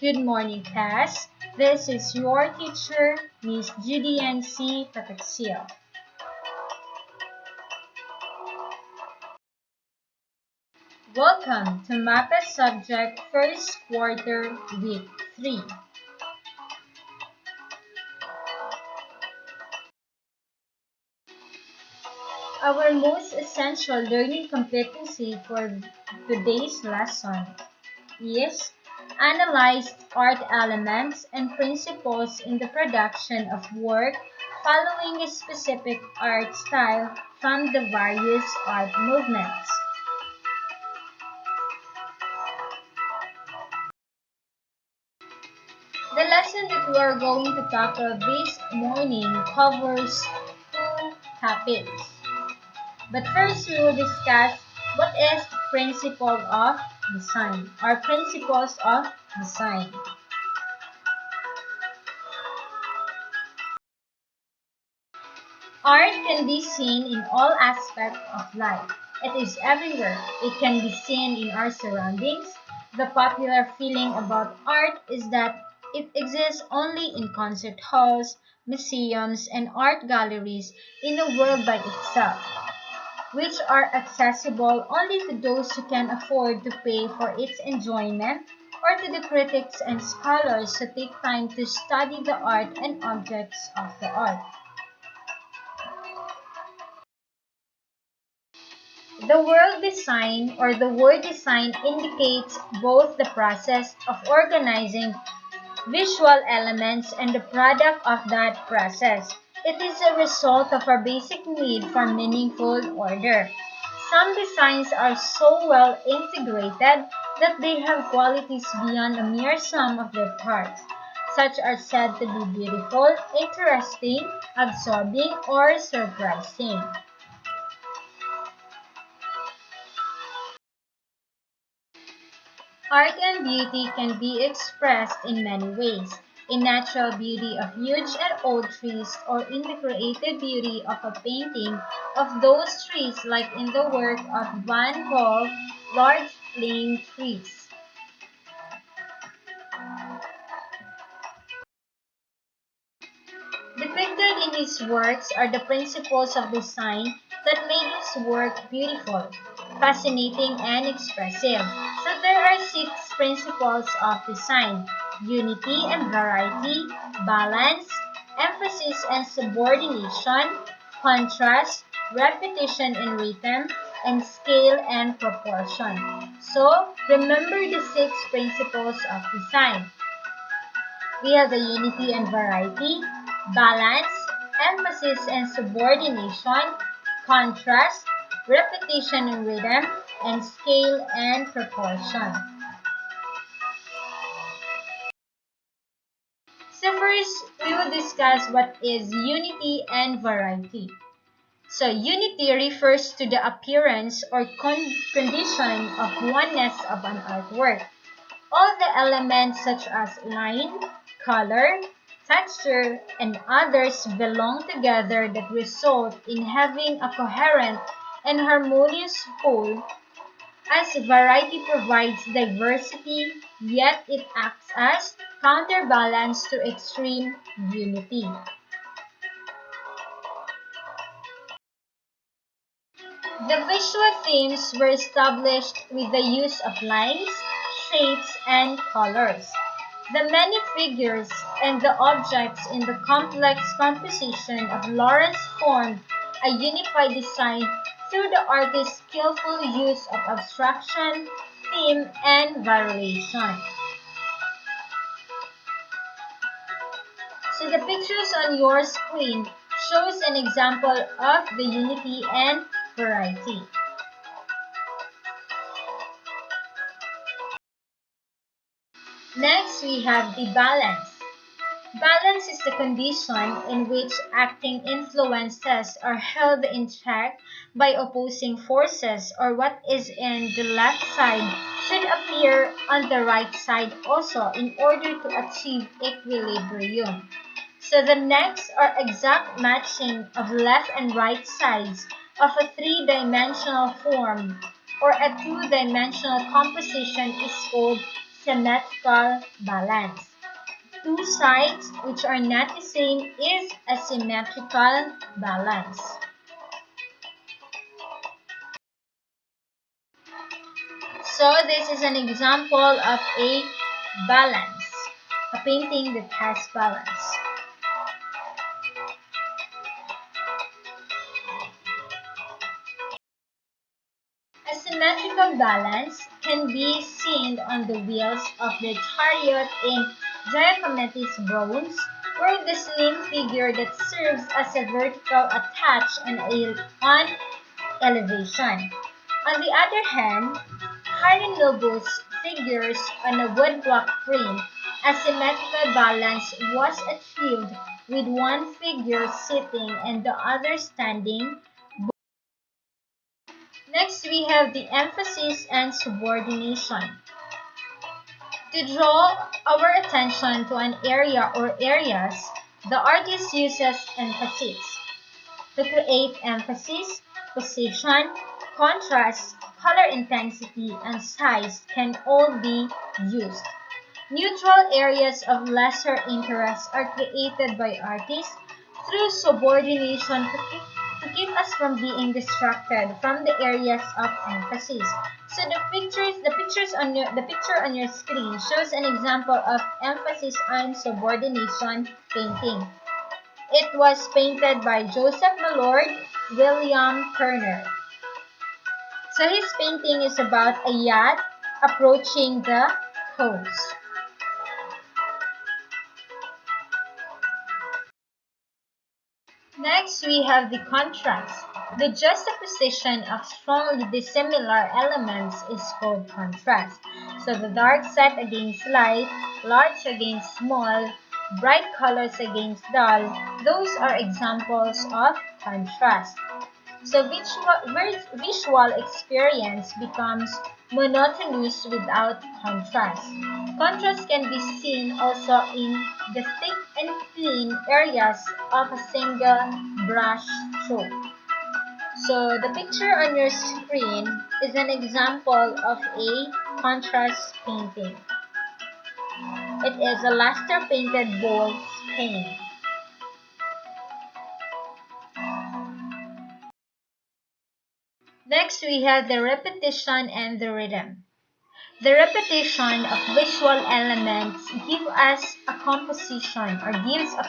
Good morning, class. This is your teacher, Miss Judy N.C. Pataxio. Welcome to Mapeh subject first quarter week 3. Our most essential learning competency for today's lesson is analyze art elements and principles in the production of work following a specific art style from the various art movements. The lesson that we are going to tackle this morning covers 2 topics. But first, we will discuss what is principle of design or principles of design. Art can be seen in all aspects of life. It is everywhere. It can be seen in our surroundings. The popular feeling about art is that it exists only in concert halls, museums, and art galleries in a world by itself, which are accessible only to those who can afford to pay for its enjoyment, or to the critics and scholars who take time to study the art and objects of the art. The word design or the word design indicates both the process of organizing visual elements and the product of that process. It is a result of our basic need for meaningful order. Some designs are so well integrated that they have qualities beyond a mere sum of their parts. Such are said to be beautiful, interesting, absorbing, or surprising. Art and beauty can be expressed in many ways. In natural beauty of huge and old trees, or in the creative beauty of a painting of those trees, like in the work of Van Gogh, large plane trees. Depicted in his works are the principles of design that made his work beautiful, fascinating, and expressive. So there are 6 principles of design: unity and variety, balance, emphasis and subordination, contrast, repetition and rhythm, and scale and proportion. So remember the 6 principles of design. We have the unity and variety, balance, emphasis and subordination, contrast, repetition and rhythm, and scale and proportion. So first, we will discuss what is unity and variety. So unity refers to the appearance or condition of oneness of an artwork. All the elements such as line, color, texture, and others belong together that result in having a coherent and harmonious whole. As variety provides diversity, yet it acts as counterbalance to extreme unity. The visual themes were established with the use of lines, shapes, and colors. The many figures and the objects in the complex composition of Lawrence formed a unified design through the artist's skillful use of abstraction, theme, and variation. So the pictures on your screen shows an example of the unity and variety. Next, we have the balance. Balance is the condition in which acting influences are held in check by opposing forces, or what is in the left side should appear on the right side also in order to achieve equilibrium. So the next or exact matching of left and right sides of a 3-dimensional form or a 2-dimensional composition is called symmetrical balance. Two sides which are not the same is a symmetrical balance. So this is an example of a balance, a painting that has balance. A symmetrical balance can be seen on the wheels of the chariot in Giacometti's bronze, where the slim figure that serves as a vertical attach on elevation. On the other hand, Harry Nobles figures on a woodblock frame. A symmetrical balance was achieved with one figure sitting and the other standing. Next, we have the emphasis and subordination. To draw our attention to an area or areas, the artist uses emphasis. To create emphasis, position, contrast, color intensity, and size can all be used. Neutral areas of lesser interest are created by artists through subordination to keep us from being distracted from the areas of emphasis. So the picture on your screen shows an example of emphasis and subordination painting. It was painted by Joseph Mallord, William Turner. So his painting is about a yacht approaching the coast. Next, we have the contrast. The juxtaposition of strongly dissimilar elements is called contrast. So the dark set against light, large against small, bright colors against dull, those are examples of contrast. So visual experience becomes monotonous without contrast. Contrast can be seen also in the thick and thin areas of a single brush stroke. So the picture on your screen is an example of a contrast painting. It is a luster painted bowl paint. Next, we have the repetition and the rhythm. The repetition of visual elements gives a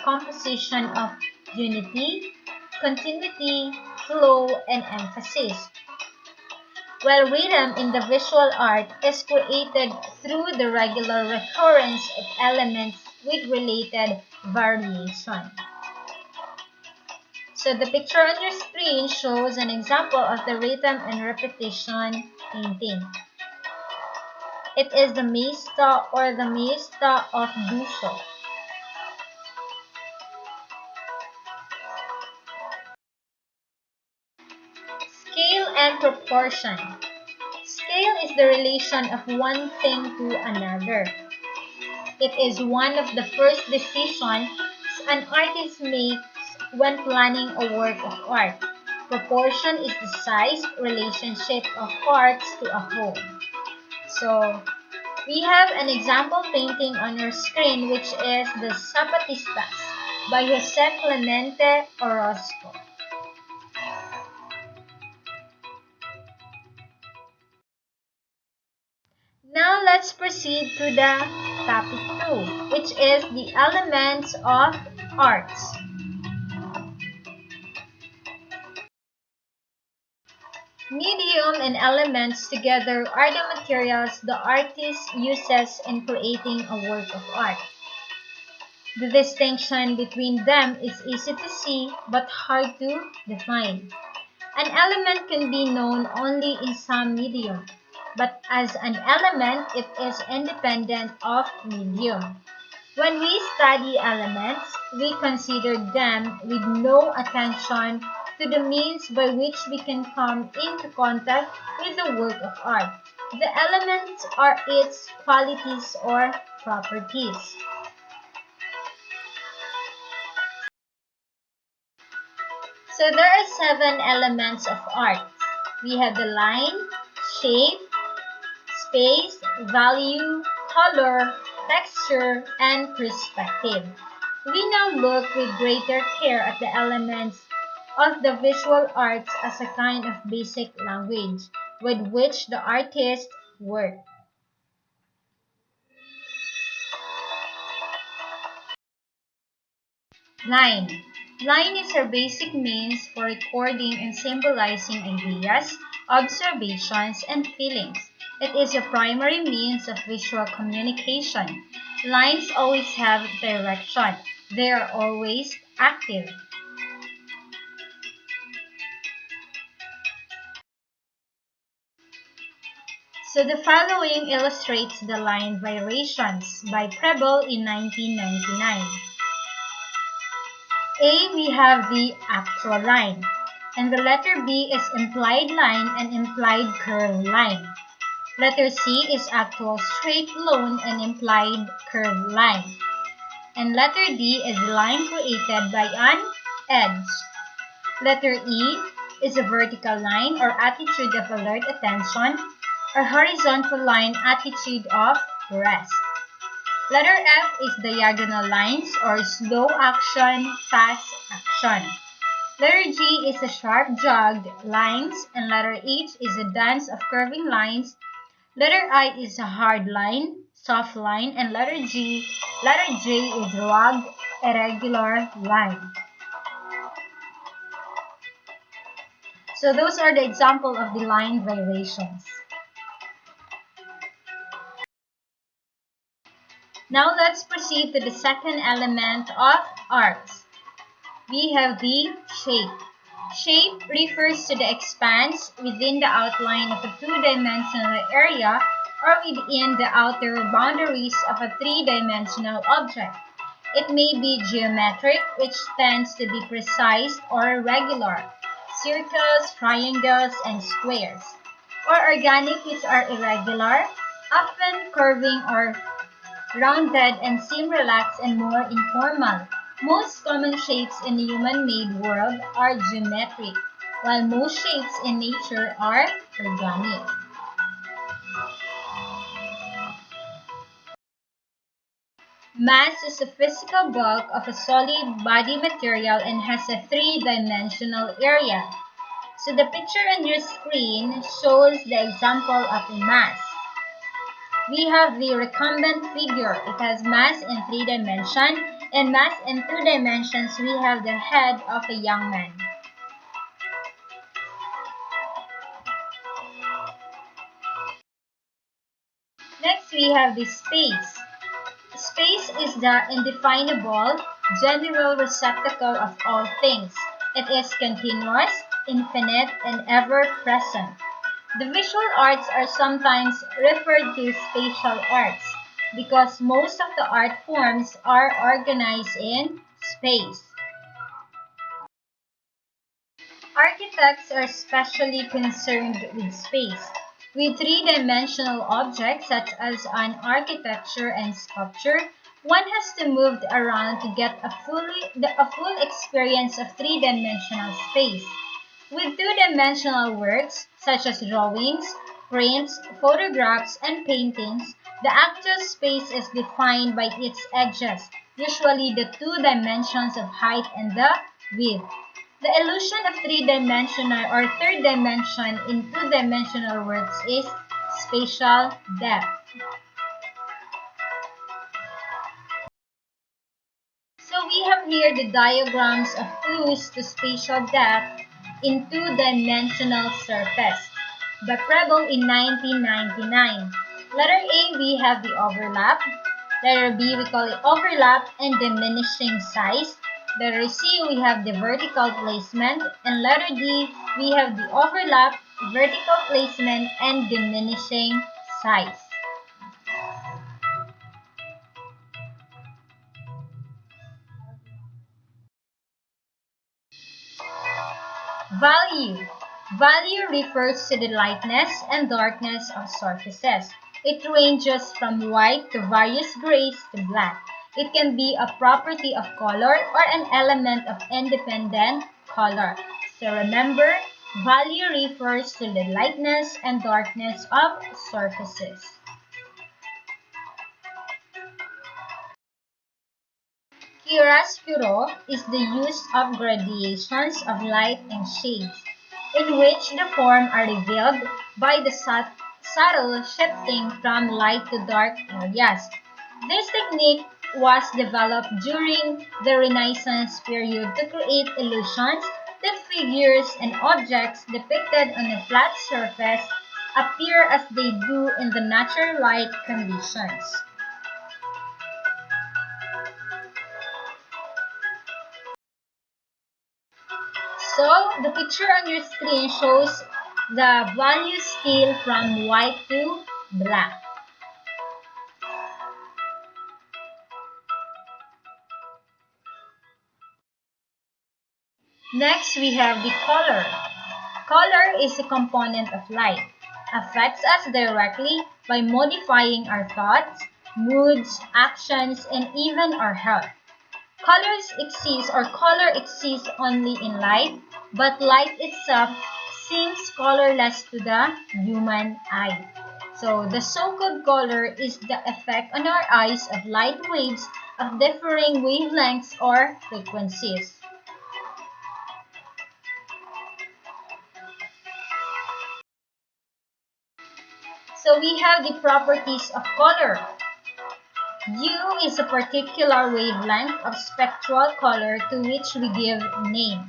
composition of unity, continuity, flow, and emphasis. While rhythm in the visual art is created through the regular recurrence of elements with related variation. So the picture on your screen shows an example of the rhythm and repetition painting. It is the Maesta or the Maesta of Dusho. Scale and proportion. Scale is the relation of one thing to another. It is one of the first decisions an artist makes when planning a work of art. Proportion is the size relationship of parts to a whole. So, we have an example painting on your screen which is the Zapatistas by Jose Clemente Orozco. Now let's proceed to the topic 2, which is the elements of arts. Medium and elements together are the materials the artist uses in creating a work of art. The distinction between them is easy to see but hard to define. An element can be known only in some medium, but as an element it is independent of medium. When we study elements, we consider them with no attention to the means by which we can come into contact with the work of art. The elements are its qualities or properties. So there are 7 elements of art. We have the line, shape, space, value, color, texture, and perspective. We now look with greater care at the elements of the visual arts as a kind of basic language with which the artist works. Line. Line is our basic means for recording and symbolizing ideas, observations, and feelings. It is a primary means of visual communication. Lines always have direction. They are always active. So the following illustrates the line Variations by Preble in 1999. A, we have the actual line, and the letter B is implied line and implied curved line. Letter C is actual straight line and implied curved line. And letter D is the line created by an edge. Letter E is a vertical line or attitude of alert attention, or horizontal line attitude of rest. Letter F is diagonal lines or slow action, fast action. Letter G is a sharp jogged lines, and letter H is a dance of curving lines. Letter I is a hard line, soft line, and letter J is rugged, irregular line. So those are the example of the line variations. Now let's proceed to the second element of arcs. We have the shape. Shape refers to the expanse within the outline of a two-dimensional area or within the outer boundaries of a three-dimensional object. It may be geometric, which tends to be precise or regular, circles, triangles, and squares, or organic, which are irregular, often curving or rounded and seem relaxed and more informal. Most common shapes in the human-made world are geometric, while most shapes in nature are organic. Mass is the physical bulk of a solid body material and has a three-dimensional area. So the picture on your screen shows the example of a mass. We have the recumbent figure. It has mass in 3 dimensions, and mass in 2 dimensions we have the head of a young man. Next we have the space. Space is the indefinable, general receptacle of all things. It is continuous, infinite, and ever-present. The visual arts are sometimes referred to spatial arts because most of the art forms are organized in space. Architects are especially concerned with space. With three-dimensional objects such as an architecture and sculpture, one has to move around to get a full experience of three-dimensional space. With two-dimensional works, such as drawings, prints, photographs, and paintings, the actual space is defined by its edges, usually the two dimensions of height and the width. The illusion of three-dimensional or third dimension in two-dimensional works is spatial depth. So we have here the diagrams of clues to spatial depth in two-dimensional surface by Preble in 1999. Letter A, we have the overlap. Letter B, we call it overlap and diminishing size. Letter C, we have the vertical placement. And letter D, we have the overlap, vertical placement, and diminishing size. Value. Value refers to the lightness and darkness of surfaces. It ranges from white to various grays to black. It can be a property of color or an element of independent color. So remember, value refers to the lightness and darkness of surfaces. Chiaroscuro is the use of gradations of light and shades, in which the form are revealed by the subtle shifting from light to dark areas. This technique was developed during the Renaissance period to create illusions that figures and objects depicted on a flat surface appear as they do in the natural light conditions. So, the picture on your screen shows the value scale from white to black. Next, we have the color. Color is a component of light, affects us directly by modifying our thoughts, moods, actions, and even our health. Color exists only in light, but light itself seems colorless to the human eye. So, the so-called color is the effect on our eyes of light waves of differing wavelengths or frequencies. So, we have the properties of color. U is a particular wavelength of spectral color to which we give name.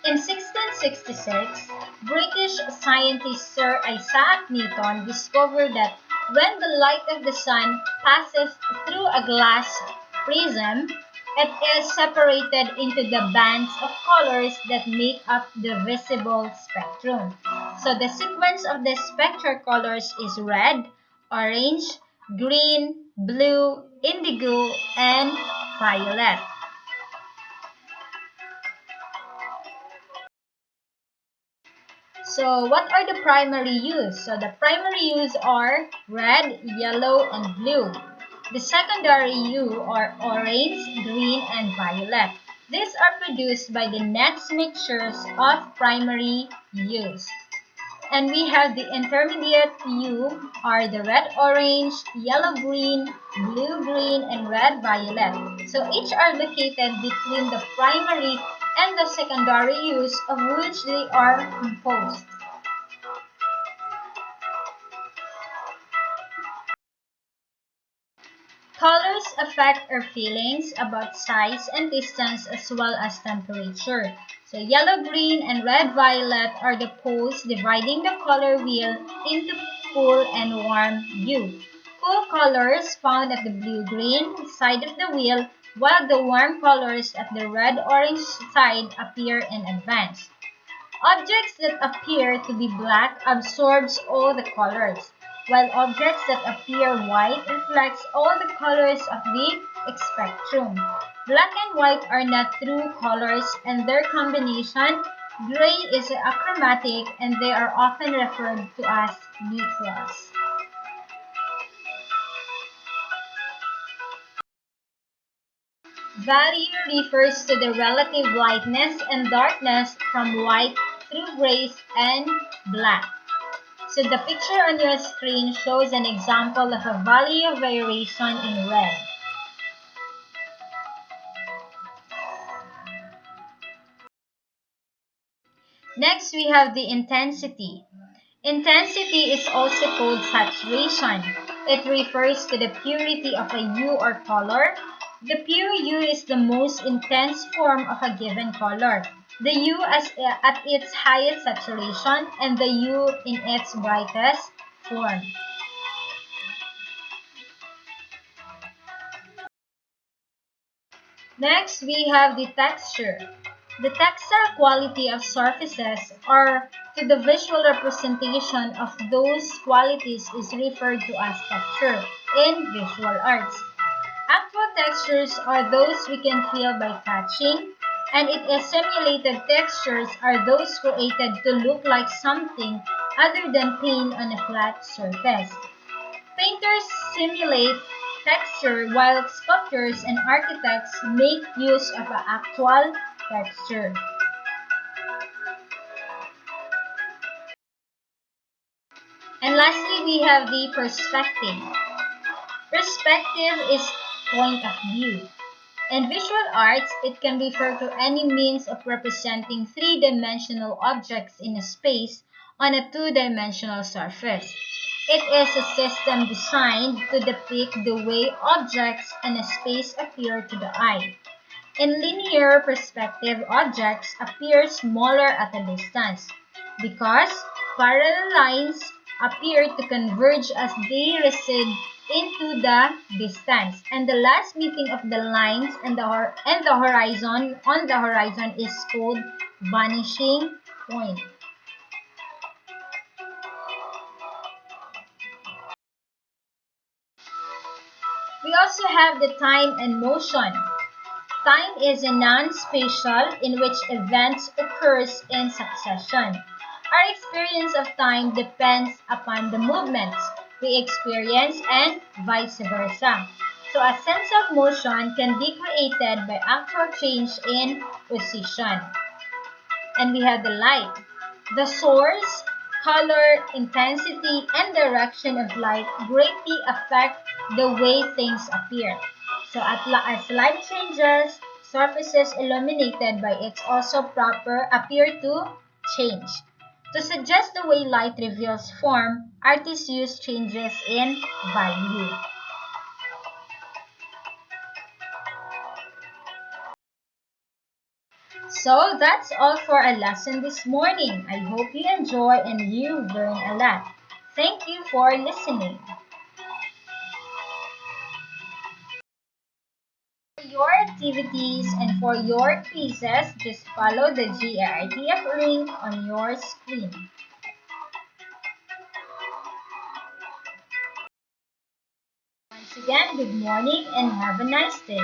In 1666, British scientist Sir Isaac Newton discovered that when the light of the sun passes through a glass prism, it is separated into the bands of colors that make up the visible spectrum. So the sequence of the spectral colors is red, orange, green, blue, indigo, and violet. So what are the primary hues? So the primary hues are red, yellow, and blue. The secondary hue are orange, green, and violet. These are produced by the next mixtures of primary hues. And we have the intermediate hue are the red-orange, yellow-green, blue-green, and red-violet. So each are located between the primary and the secondary hues of which they are composed. Colors affect our feelings about size and distance as well as temperature. So yellow, green, and red, violet are the poles dividing the color wheel into cool and warm hue. Cool colors found at the blue-green side of the wheel, while the warm colors at the red-orange side appear in advance. Objects that appear to be black absorbs all the colors, while objects that appear white reflects all the colors of the spectrum. Black and white are not true colors, and their combination, gray, is achromatic, and they are often referred to as neutrals. Value refers to the relative lightness and darkness from white through grays and black. So the picture on your screen shows an example of a value variation in red. Next, we have the intensity. Intensity is also called saturation. It refers to the purity of a hue or color. The pure hue is the most intense form of a given color. The hue at its highest saturation and the hue in its brightest form. Next, we have the texture. The textile quality of surfaces or to the visual representation of those qualities is referred to as texture in visual arts. Actual textures are those we can feel by touching, and it is simulated textures are those created to look like something other than paint on a flat surface. Painters simulate texture while sculptors and architects make use of an actual texture. And lastly, we have the perspective. Perspective is point of view. In visual arts, it can refer to any means of representing three-dimensional objects in a space on a two-dimensional surface. It is a system designed to depict the way objects in a space appear to the eye. In linear perspective, objects appear smaller at a distance because parallel lines appear to converge as they recede into the distance, and the last meeting of the lines and the horizon on the horizon is called vanishing point. We also have the time and motion. Time is a non-spatial in which events occurs in succession. Our experience of time depends upon the movements we experience and vice versa. So a sense of motion can be created by actual change in position. And we have the light. The source, color, intensity, and direction of light greatly affect the way things appear. So as light changes, surfaces illuminated by it also proper appear to change. To suggest the way light reveals form, artists use changes in value. So that's all for our lesson this morning. I hope you enjoy and you learn a lot. Thank you for listening. For your activities and for your quizzes, just follow the GAITF link on your screen. Once again, good morning and have a nice day.